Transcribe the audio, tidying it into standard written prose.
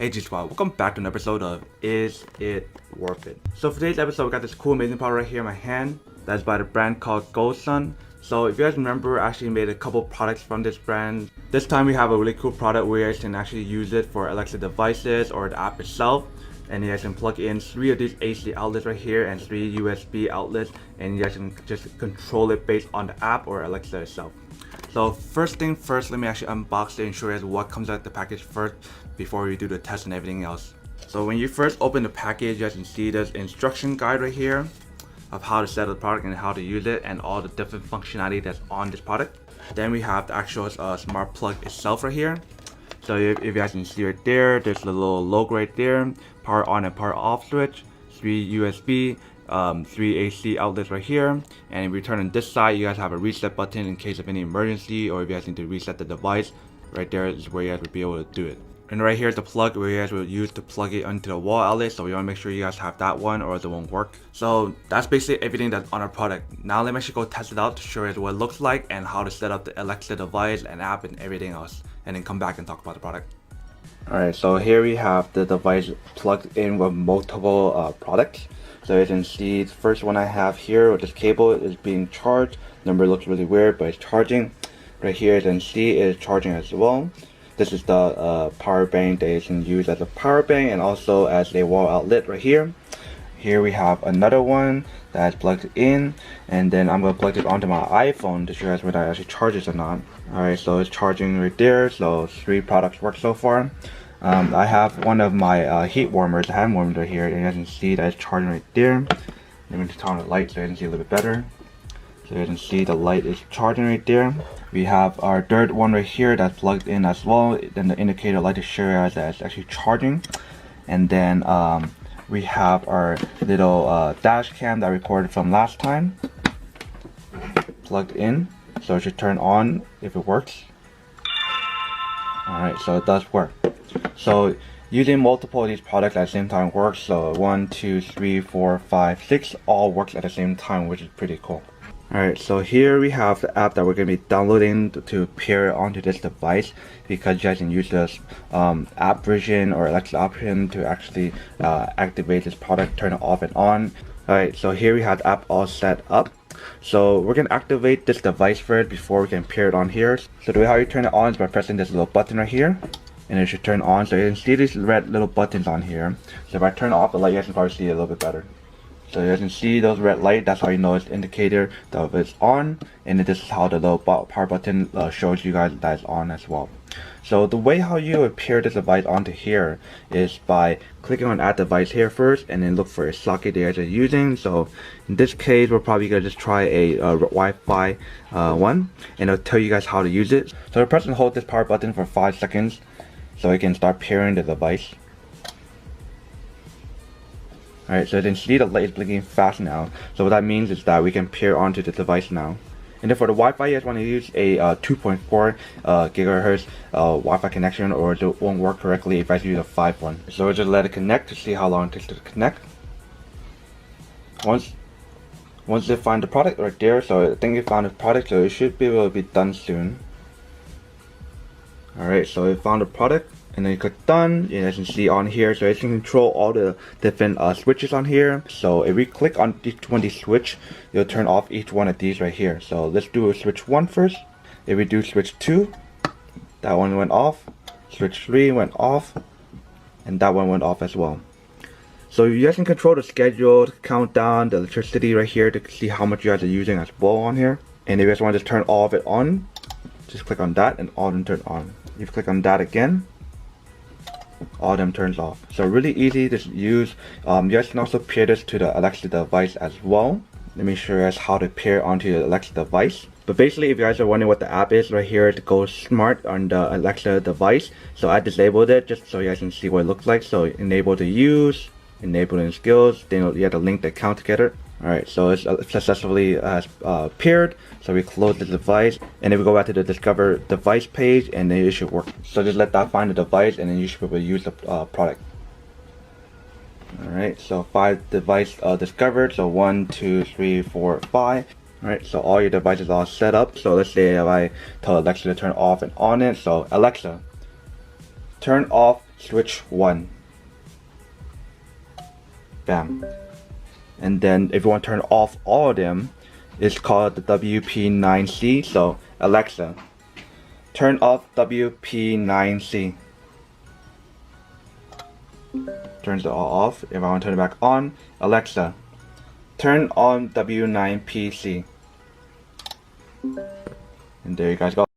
Hey G Squad, welcome back to an episode of Is It Worth It? So for today's episode, we got this cool amazing product right here in my hand. That's by the brand called Gosund. So if you guys remember, I actually made a couple products from this brand. This time we have a really cool product where you guys can actually use it for Alexa devices or the app itself. And you guys can plug in 3 of these AC outlets right here and 3 USB outlets, and you guys can just control it based on the app or Alexa itself. So first thing first, let me actually unbox it and show you guys what comes out the package first before we do the test and everything else. So when you first open the package, you guys can see there's an instruction guide right here of how to set up the product and how to use it and all the different functionality that's on this product. Then we have the actual smart plug itself right here. So if you guys can see right there, there's a little logo right there, power on and power off switch, 3 USB, 3 AC outlets right here, and if we turn on this side, you guys have a reset button in case of any emergency, or if you guys need to reset the device. Right there is where you guys will be able to do it. And right here is the plug where you guys will use to plug it onto the wall outlet, so we want to make sure you guys have that one or it won't work. So that's basically everything that's on our product. Now let me actually go test it out to show you guys what it looks like and how to set up the Alexa device and app and everything else, and then come back and talk about the product. Alright, so here we have the device plugged in with multiple products. So you can see the first one I have here with this cable is being charged. Number looks really weird, but it's charging. Right here you can see it is charging as well. This is the power bank that you can use as a power bank and also as a wall outlet right here. Here we have another one that's plugged in, and then I'm going to plug this onto my iPhone to show you guys whether it actually charges or not. Alright, so it's charging right there, so 3 products work so far. I have one of my heat warmers, hand warmers right here, and you guys can see that it's charging right there. Let me turn on the light so you can see a little bit better. So you can see the light is charging right there. We have our third one right here that's plugged in as well. Then the indicator light to show you guys that it's actually charging. And then we have our little dash cam that I recorded from last time plugged in, so it should turn on if it works. Alright, so it does work. So using multiple of these products at the same time works. So 1, 2, 3, 4, 5, 6 all works at the same time, which is pretty cool. Alright, so here we have the app that we're going to be downloading to pair onto this device, because you guys can use this app version or Alexa option to actually activate this product, turn it off and on. Alright, so here we have the app all set up. So we're going to activate this device first before we can pair it on here. So the way how you turn it on is by pressing this little button right here, and it should turn on. So you can see these red little buttons on here. So if I turn off the light, you guys can probably see it a little bit better. So you guys can see those red light, that's how you know it's the indicator that it's on, and this is how the little power button shows you guys that it's on as well. So the way how you would pair this device onto here is by clicking on add device here first, and then look for a socket that you guys are using. So in this case, we're probably gonna just try a Wi-Fi one, and it'll tell you guys how to use it. So press and hold this power button for 5 seconds so you can start pairing the device. Alright, so you can see the light is blinking fast now. So what that means is that we can pair onto the device now. And then for the Wi-Fi, you guys want to use a 2.4 gigahertz Wi-Fi connection, or it won't work correctly if I use a 5 one. So we'll just let it connect to see how long it takes to connect. Once they find the product right there, so I think it found the product, so it should be able to be done soon. Alright, so it found the product, and then you click done. You guys can see on here, so you can control all the different switches on here. So if we click on each one of these switch, you'll turn off each one of these right here. So let's do switch 1 first. If we do switch 2, that one went off. Switch 3 went off, and that one went off as well. So you guys can control the schedule, the countdown, the electricity right here to see how much you guys are using as well on here. And if you guys want to just turn all of it on, just click on that and all of them turn on. If you click on that again, all of them turns off. So really easy to use. You guys can also pair this to the Alexa device as well. Let me show you guys how to pair onto the Alexa device. But basically, if you guys are wondering what the app is, right here it goes smart on the Alexa device. So I disabled it just so you guys can see what it looks like. So enable to use, enabling skills, then you have to link the account together. Alright, so it's successfully paired. So we close the device, and then we go back to the discover device page, and then it should work. So just let that find the device, and then you should be able to use the product. Alright, so 5 device discovered. So 1, 2, 3, 4, 5. Alright, so all your devices are set up. So let's say if I tell Alexa to turn off and on it. So Alexa, turn off switch 1. Bam. And then if you want to turn off all of them, it's called the WP9C. So Alexa, turn off WP9C. Turns it all off. If I want to turn it back on, Alexa, turn on W9PC. And there you guys go.